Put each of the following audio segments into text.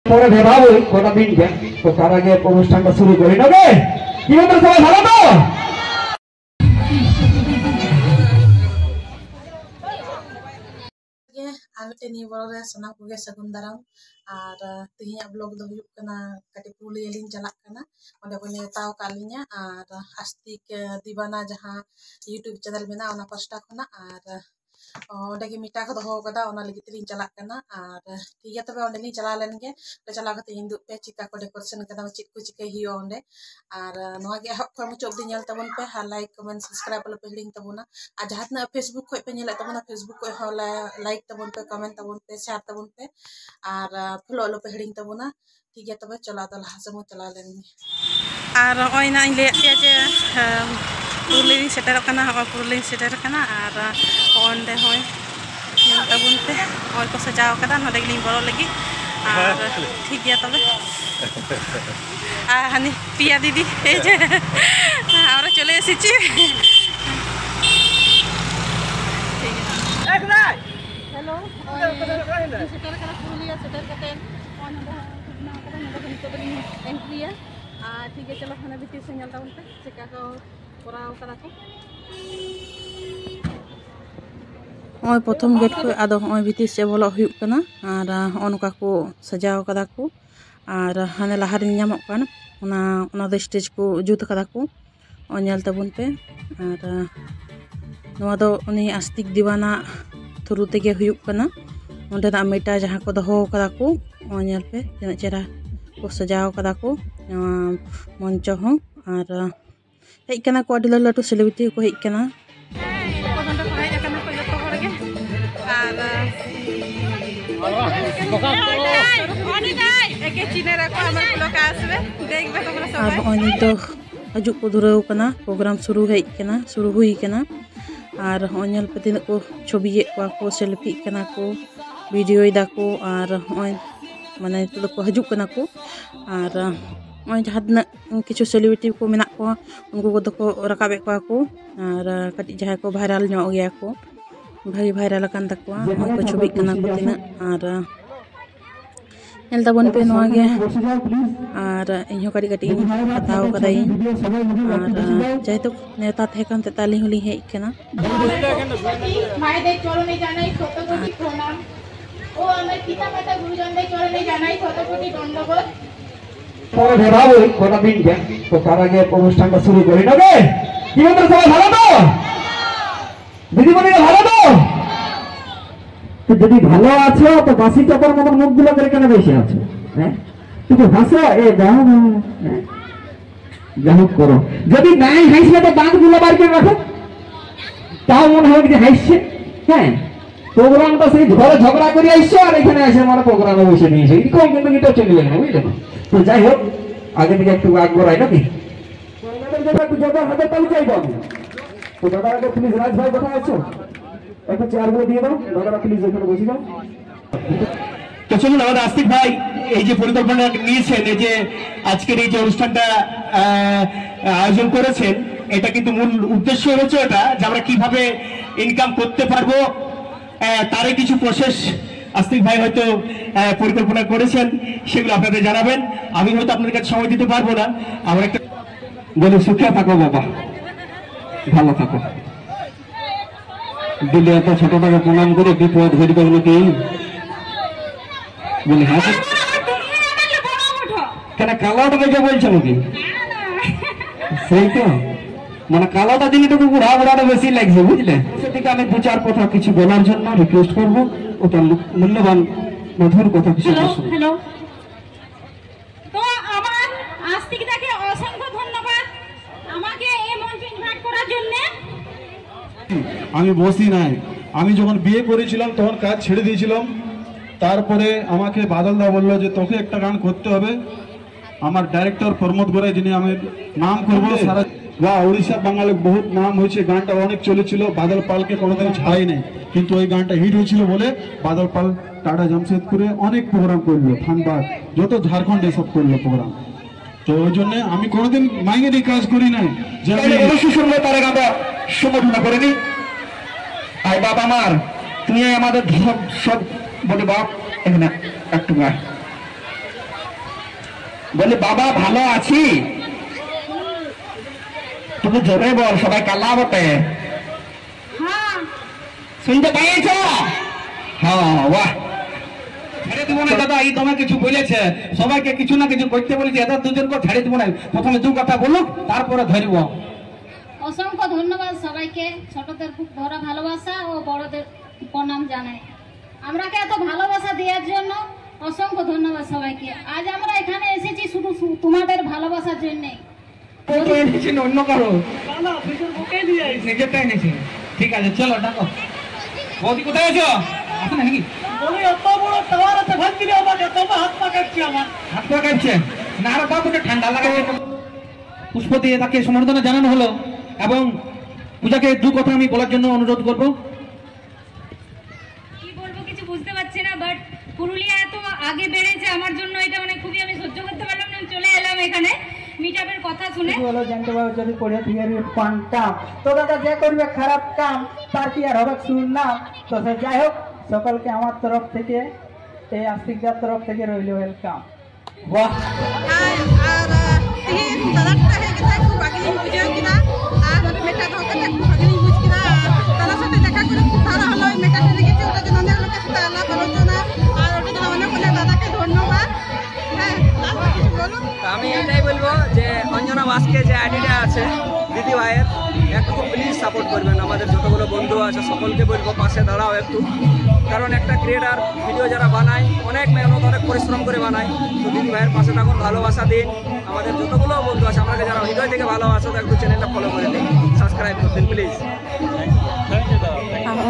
পরে ভেবাবো কটা দিন তো তার আগে অনুষ্ঠানটা শুরু করি নেবে কি বলতো সবাই ভালো তো आलते नी बरो रे सना कुगे सगुन दाराम और तिहिया ब्लॉग दो हुयुक कना कटे पुलिया लिन चलाक कना ओंडे को नेताव कालिnya और आस्तिक दीवाना जहां यूट्यूब चैनल मेना ओना पास्टा खना और ओंडे के मिटा को दो कदा ओना लगी लिन चलाक कना और ठीक है तबे ओंडे लिन चला लेन के तो चला के इंदु पे चिका को डेकोरेशन कदा चिक को चिके हियो ओंडे और नोआ के हक फम चोब दिन तबन पे लाइक कमेंट सब्सक्राइब लो पे लिंक तबना आ जहातना फेसबुक को पे नेला तबना फेसबुक को हो लाइक तबन पे कमेंट तबन पे शेयर तबन पे और फॉलो लो पे लिंक तबना ठीक है तबे चला तो लहा समो चला लेन और ओइना इन ले जे पुरलिंग सेटर कना हो पुरलिंग सेटर कना और ओंडे होय तबन पे और को सजाव कदा नोडे लिंग बरो लगी और ठीक है तबे हानि पिया दीदी এই যে আমরা চলে এসেছি हेलो सेटर करा पुरुलिया सेटर कतेन ऑन ना कदा नोडे तो एंट्री है ठीक है चलो खाना भी से ñal taun पे चेका को कोराव करा को ओय प्रथम गेट को आदो ओय भीतर से बोलो हुयुक कना और ओनका को सजाव कदा को और हाने लहार ᱧᱟᱢᱚᱜ ᱠᱟᱱᱟ ओना दो स्टेज को जुत कदा को ᱧᱮᱞ ताबुन पे और नोआ दो उनी आस्तिक दीवाना थ्रू तेगे हुयुक कना ओंडे ना मेटा जहां को दहो कदा को ᱧᱮल पे जना चेहरा को सजाव कदा को मंच हो और हेज कना को अडी लाटू सेलिब्रिटी को हेज कना हजू को धुराव कना प्रोग्राम शुरू हेज कना शुरू हुई कना और ओनेल पे तीन को छवि को सेल्फी कना को वीडियो दा को और माने तो को हजू कना को और जहाँ किछु सेलिब्रिटी को मेना को उनको को दको रकाबे को और कटी जहाँ को भाइरल नो गया को भाई भाइरल कान तकवा को छवि कना को तीन और नेलताबन पे नोआ गे और इहो कटी कटी बताओ कदाई और चाहे तो नेता थे कान ताली होली हे कना माय दे चरणे जानाई शत कोटी प्रणाम ओ आमार पिता माता गुरुजन दे चरणे जानाई शत कोटी दंडबोध পরে ভেবাবো কটা দিন তো তার আগে অনুষ্ঠানটা শুরু করি নেবে কি বলতো সবাই ভালো তো দিদিমণিরা ভালো তো তো যদি ভালো আছো তো বাসি চাপার মতো মুখগুলো করে কেন বসে আছো হ্যাঁ তুমি হাসো এ যাও যাও করো যদি নাই হাসলে তো দাঁতগুলো বার করে রাখো তাও মনে হবে যে হাসছে হ্যাঁ প্রোগ্রামটা সেই ঘরে ঝগড়া করে আইছো আর এখানে এসে মানে প্রোগ্রামে বসে নিয়েছে এরকম কিন্তু এটা চলে গেল না বুঝলে তো যাই হোক আগে থেকে একটু আগ্রহ নাকি একটু জগা হাতে তালি চাইবো আমি তো দাদা আগে প্লিজ রাজ ভাই কোথায় আছো একটু চেয়ারগুলো দিয়ে দাও দাদারা প্লিজ এখানে বসে যাও তো চলুন আমাদের আস্তিক ভাই এই যে পরিকল্পনা নিয়েছেন এই যে আজকের এই যে অনুষ্ঠানটা আয়োজন করেছেন এটা কিন্তু মূল উদ্দেশ্য হচ্ছে এটা যে আমরা কিভাবে ইনকাম করতে পারবো তারই কিছু প্রসেস আস্তিক ভাই হয়তো পরিকল্পনা করেছেন সেগুলো আপনাদের জানাবেন আমি হয়তো আপনাদের কাছে সময় দিতে পারবো না আমরা একটা বলে সুখে থাকো বাবা ভালো থাকো দিলে এত ছোটটাকে প্রণাম করে বিপদ ঘটি করবো কি বলি হ্যাঁ কেন কালাটা দেখে বলছো নাকি সেই তো মানে কালাটা দিকে তো বুড়া বুড়াটা বেশি লাগছে বুঝলে সেদিকে আমি দু চার কথা কিছু বলার জন্য রিকোয়েস্ট করবো ওটা মূল্যবান মধুর কথা কিছু হ্যালো তো আমার আস্তিকদাকে অসংখ্য ধন্যবাদ আমাকে এই মঞ্চে ইনভাইট করার জন্য আমি বসি নাই আমি যখন বিয়ে করেছিলাম তখন কাজ ছেড়ে দিয়েছিলাম তারপরে আমাকে বাদলদা বললো যে তোকে একটা গান করতে হবে আমার ডাইরেক্টর প্রমোদ গোড়াই যিনি আমি নাম করবো সারা বা উড়িষ্যা বাঙালি বহুত নাম হয়েছে গানটা অনেক চলেছিল বাদল পালকে কোনোদিন ছাড়াই নেই কিন্তু ওই গানটা হিট হয়েছিল বলে বাদল পাল টাটা জামশেদপুরে অনেক প্রোগ্রাম করলো ধানবাদ যত ঝাড়খণ্ডে সব করলো প্রোগ্রাম তো ওই জন্য আমি কোনোদিন মাইনে দিয়ে কাজ করি নাই যে অবশ্যই শুনবো তার গান সমর্থনা করেনি আর বাবা আমার তুমি আমাদের সব বলে বাপ এখানে একটু গায় বলি বাবা ভালো আছি, তুমি জোরে বল, সবাই কালা বটে। শুনতে পাইছ? হ্যাঁ, বাহ। ছেড়ে দিব না দাদা, এই তোমার কিছু বলেছে, সবাইকে কিছু না কিছু করতে বলেছে, এদের দুজনকে ছেড়ে দিব না। প্রথমে দু কথা বলুক, তারপরে ধরব। অসংখ্য ধন্যবাদ সবাইকে, ছোটদের খুব ভরা ভালোবাসা ও বড়দের প্রণাম জানাই। আমরাকে এত ভালোবাসা দেওয়ার জন্য অসংখ্য ধন্যবাদ সবাইকে। আজ আমরা এখানে এসেছি শুধু তোমাদের ভালোবাসার জন্যে। অন্য কারো নিজেরটা এনেছি। ঠিক আছে, চলো ডাকো। বৌদি কোথায় আছো? আসো নাকি? হাত পা কাটছে না, আরো বাবুকে ঠান্ডা লাগাচ্ছে। পুষ্প দিয়ে তাকে সম্বর্ধনা জানানো হলো এবং পূজাকে দু কথা আমি বলার জন্য অনুরোধ করব। কি বলবো কিছু বুঝতে পারছি না, বাট পুরুলিয়া এত আগে বেড়েছে আমার জন্য এটা মানে খুবই আমি সহ্য করতে পারলাম না। চলে এলাম এখানে মিটআপের কথা শুনে। বলো জানতে পারো যদি পড়ে থিওরি পান্টাম তো দাদা যে করবে খারাপ কাম তার কি আর হবে শুনলাম। তো সে যাই হোক, সকলকে আমার তরফ থেকে, এই আস্তিকদার তরফ থেকে রইল ওয়েলকাম। বাহ, আর তিহিন দাদাটা হয়ে গেছে খুব আগে বুঝেও কিনা আর মেটা ধোকে খুব আগে বুঝ কিনা দাদার সাথে দেখা করে খুব ভালো হলো। ওই মেটাটা লেগেছে, ওটার জন্য অনেক লোকের সাথে আলাপ আলোচনা আর ওটার জন্য অনেক অনেক দাদাকে ধন্যবাদ। হ্যাঁ, বলুন। আমি এটাই বলবো যে অঞ্জনা বাসকে যে আইডিটা আছে দিদি ভাইয়ের, একটু প্লিজ সাপোর্ট করবেন। আমাদের যতগুলো বন্ধু আছে সকলকে বলবো পাশে দাঁড়াও একটু, কারণ একটা ক্রিয়েটার ভিডিও যারা বানায় অনেক মেহনত অনেক পরিশ্রম করে বানায়। তো দিদি ভাইয়ের পাশে থাকুন, ভালোবাসা দিন। আমাদের যতগুলো বন্ধু আছে আমাকে যারা হৃদয় থেকে ভালোবাসো একটু চ্যানেলটা ফলো করে দিন, সাবস্ক্রাইব করে দিন প্লিজ।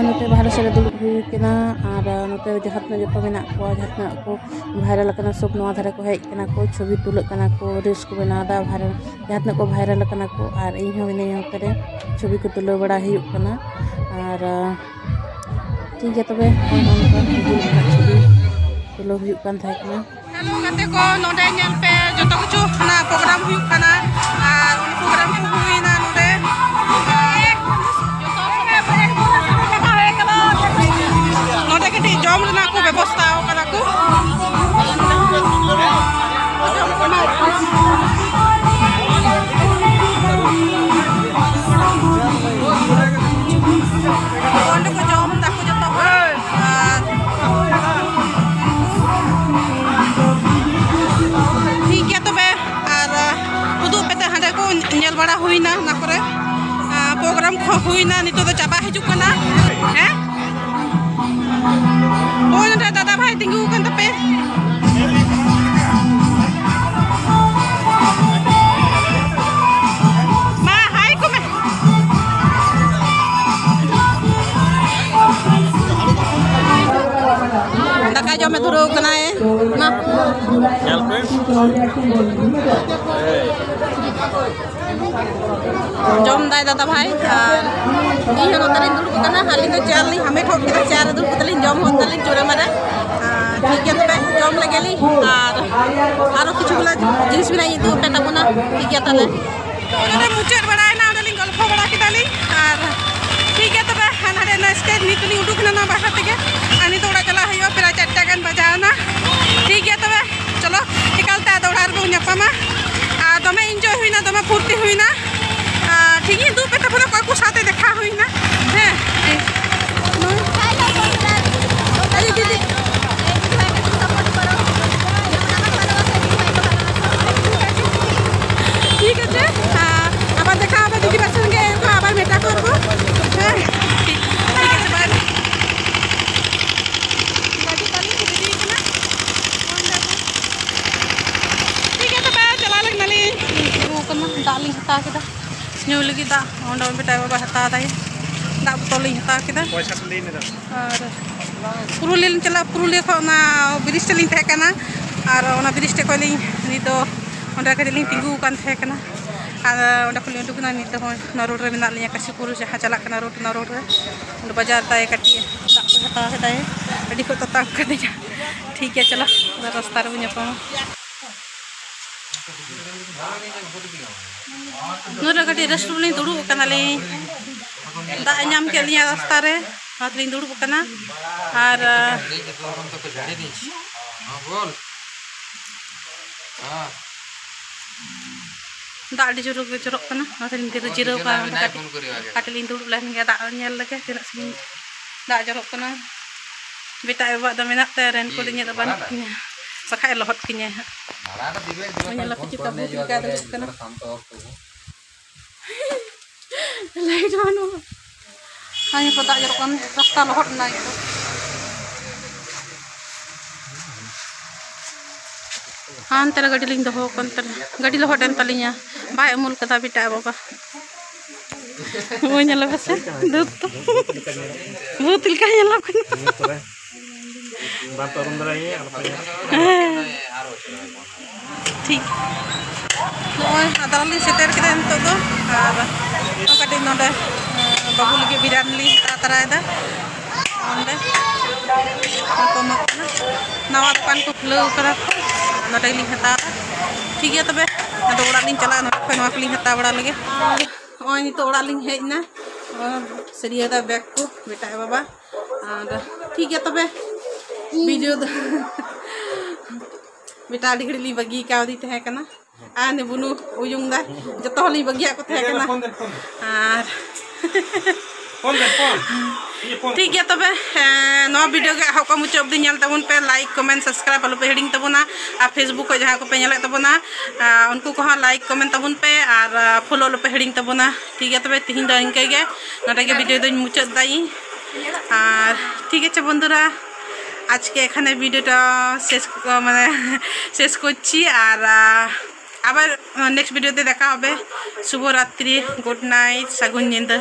ᱱᱚᱛᱮ ᱵᱟᱦᱨᱮ ᱥᱮᱫ ᱫᱩᱲᱩᱵ ᱦᱩᱭ ᱠᱟᱱᱟ ᱟᱨ ᱱᱚᱛᱮ ᱡᱟᱦᱟᱸ ᱛᱤᱱᱟᱹᱜ ᱡᱚᱛᱚ ᱢᱮᱱᱟᱜ ᱠᱚᱣᱟ, ᱡᱟᱦᱟᱸ ᱛᱤᱱᱟᱹᱜ ᱠᱚ ᱵᱷᱟᱭᱨᱟᱞ ᱟᱠᱟᱱᱟ ᱥᱚᱵ ᱱᱚᱣᱟ ᱫᱷᱟᱨᱮ ᱠᱚ ᱦᱮᱡ ᱠᱟᱱᱟ ᱠᱚ, ᱪᱷᱚᱵᱤ ᱛᱩᱞᱟᱹᱜ ᱠᱟᱱᱟ ᱠᱚ, ᱨᱤᱞᱥ ᱠᱚ ᱵᱮᱱᱟᱣ ᱮᱫᱟ, ᱵᱷᱟᱭᱨᱟᱞ ᱡᱟᱦᱟᱸ ᱛᱤᱱᱟᱹᱜ ᱠᱚ ᱵᱷᱟᱭᱨᱟᱞ ᱟᱠᱟᱱᱟ ᱠᱚ ᱟᱨ ᱤᱧ ᱦᱚᱸ ᱢᱤᱱᱟᱹᱧᱟ ᱱᱚᱛᱮ ᱨᱮ, ᱪᱷᱚᱵᱤ ᱠᱚ ᱛᱩᱞᱟᱹᱣ ᱵᱟᱲᱟ ᱦᱩᱭᱩᱜ ᱠᱟᱱᱟ। ᱟᱨ ᱴᱷᱤक ᱜᱮᱭᱟ ᱛᱚᱵᱮ ᱚᱱᱠᱟ ᱪᱷᱚᱵᱤ ᱛᱩᱞᱟᱹᱣ ᱦᱩᱭᱩᱜ ᱠᱟᱱ ᱛᱟᱦᱮᱸ ᱠᱟᱱᱟ। हेलो गाते को नोडे नेल पे जतो किछु ना प्रोग्राम हुई कना और उन प्रोग्राम को हुई ना नोडे नोडे के जम ना को व्यवस्था करा को ओंडे को जम ताको जतो ठीक है। तबे और उदू पे हाँ को नेल बड़ा हुईना ना करे प्रोग्राम हुईना नितो तो चाबा हिजुक कना हैं ओय ना दादा भाई तिंगु कन तपे मा हाय को में दाका जो में धुरो कना है ना जम दाय दादा भाई और इन नोतलिन दुड़ कना हाली तो चार ली हमें ठोक के चार दुड़ कतलिन जम होतलिन जोरे मारे ठीक है। तबे जम लगेली और आरो किछु गुला जिनिस बिना इदु पेटा बना ठीक है। तले ओने मुचेर बड़ाय ना ओदलिन गल्प बड़ा किदाली और ठीक है। तबे हानारे ना स्टेज नितली उडुकना ना बाहर तके आनी तो उड़ा चला हयो फिर 4टा गान बजावना ठीक है। तबे चलो निकलते दौड़ार को न्यापामा आ दमे एंजॉय हुईना, दमे फुर्ती हुईना ठीक है। दू पेटा बोले कोई को साथे देखा हुईना हैं अरे दीदी ठीक है। আবার দেখা হবে দিদি বাসন গে আবার মেটা করব হ্যাঁ ঠিক আছে বাই বাজি কালি দিদি না ठीक है। तो मैं चला लग नली वो करना दालिंग हता के ᱧᱩ ᱞᱟᱹᱜᱤᱫ ᱫᱟᱜ ᱚᱸᱰᱮ ᱵᱮᱴᱟ ᱵᱟᱵᱟ ᱦᱟᱛᱟᱣ ᱫᱟᱭ ᱫᱟᱜ ᱵᱚᱛᱚᱞᱤᱧ ᱦᱟᱛᱟᱣ ᱠᱮᱫᱟ ᱯᱚᱭᱥᱟ ᱞᱤᱧ ᱞᱮᱫᱟ ᱟᱨ ᱯᱩᱨᱩᱞᱤᱭᱟᱹ ᱞᱤᱧ ᱪᱟᱞᱟᱜ ᱯᱩᱨᱩᱞᱤᱭᱟᱹ ᱠᱷᱚᱱ ᱚᱱᱟ ᱵᱨᱤᱡᱽ ᱛᱮᱞᱤᱧ ᱛᱟᱦᱮᱸ ᱠᱟᱱᱟ ᱟᱨ ᱚᱱᱟ ᱵᱨᱤᱡᱽ ᱛᱮ ᱠᱷᱚᱱ ᱞᱤᱧ ᱱᱤᱛ ᱫᱚ ᱚᱸᱰᱮ ᱠᱟᱹᱴᱤᱡ ᱞᱤᱧ ᱛᱤᱸᱜᱩ ᱟᱠᱟᱱ ᱛᱟᱦᱮᱸ ᱠᱟᱱᱟ ᱟᱨ ᱚᱸᱰᱮ ᱠᱷᱚᱱ ᱞᱤᱧ ᱩᱰᱩᱠᱱᱟ ᱱᱤᱛ ᱫᱚ ᱚᱱᱟ ᱨᱳᱰ ᱨᱮ ᱢᱮᱱᱟᱜ ᱞᱤᱧᱟ ᱠᱟᱥᱤᱯᱩᱨ ᱡᱟᱦᱟᱸ ᱪᱟᱞᱟᱜ ᱠᱟᱱᱟ ᱨᱳᱰ ᱚᱱᱟ ᱨᱳᱰ ᱨᱮ ᱚᱸᱰᱮ ᱵᱟᱡᱟᱨ ᱛᱟᱭ ᱠᱟᱹᱴᱤᱡ ᱫᱟᱜ ᱠᱚ ᱦᱟᱛᱟᱣ ᱠᱮᱫᱟᱭ ᱟᱹᱰᱤ ᱠᱚ ᱛᱟᱛᱟᱝ ᱠᱟᱹᱫᱤᱧᱟ ᱴᱷᱤᱠ ᱜᱮᱭᱟ ᱪᱟᱞᱟᱜ ᱨᱟᱥᱛᱟ ᱨᱮᱵᱚᱱ ᱧᱟᱯᱟᱢᱟ ᱱᱚᱰᱮ ᱠᱟᱹᱴᱤᱡ ᱨᱮᱥᱴ ᱨᱩᱢ ᱞᱤᱧ ᱫᱩᱲᱩᱵ ᱠᱟᱱᱟᱞᱤᱧ ᱫᱟᱜ ᱧᱟᱢ ᱠᱮᱫ ᱞᱤᱧᱟ ᱨᱟᱥᱛᱟ ᱨᱮ ᱚᱱᱟᱛᱮᱞᱤᱧ ᱫᱩᱲᱩᱵ ᱠᱟᱱᱟ ᱟᱨ दाग आड़ी जोर जोरक कना जिराव काटे लिंग दुड़ुब लेन गया दाग नेल लगे तिना सिंह दाग जोरक कना बेटा बाबा दा मेना ते रेन को दिnya ban kinya bakal lohot kinya menyala kita bu juga ada kena lain mana hanya pada jorok kan rasta lohot na itu antara gadi ling doho kan gadi lohot dan talinya baik amul kata bita bapa menyala basa dut butil kaya lakukan ठीक नॉय अदाली shutter के तो दो और कटे नोडे बाबू लगे बिरान ली तारायदा ओंडे को मकना नवा दुकान को खुलो करा नोडे ली हता ठीक है तबे नोडे ओड़ा लिंग चला नोडे पे नवा लिंग हता बड़ा लगे ओय नि तो ओड़ा लिंग हेजना सरिया दा बैग को बेटा बाबा और ठीक है तबे वीडियो बेटा आड़ी घड़ी बगी कावदी तहे कना आने बुनु उयुंग दा जतो हली बगिया को तहे कना ठीक है तबे नो वीडियो के हक मुचाद दी नेल तबन पे लाइक कमेंट सब्सक्राइब आलु पे हेडिंग तबना और फेसबुक को जहां को पे नेले तबना उनको को लाइक कमेंट तबन पे और फॉलो आलु पे हेडिंग तबना ठीक है तबे तिहिन द इनके गे नोडे गे वीडियो द मुचाद दाई और ठीक है बंधुरा आज के एखाने भिडियोटा शेष करছি আর আবার নেক্সট ভিডিওতে দেখা হবে শুভ রাত্রি গুড নাইট সাগুন নিন্দা।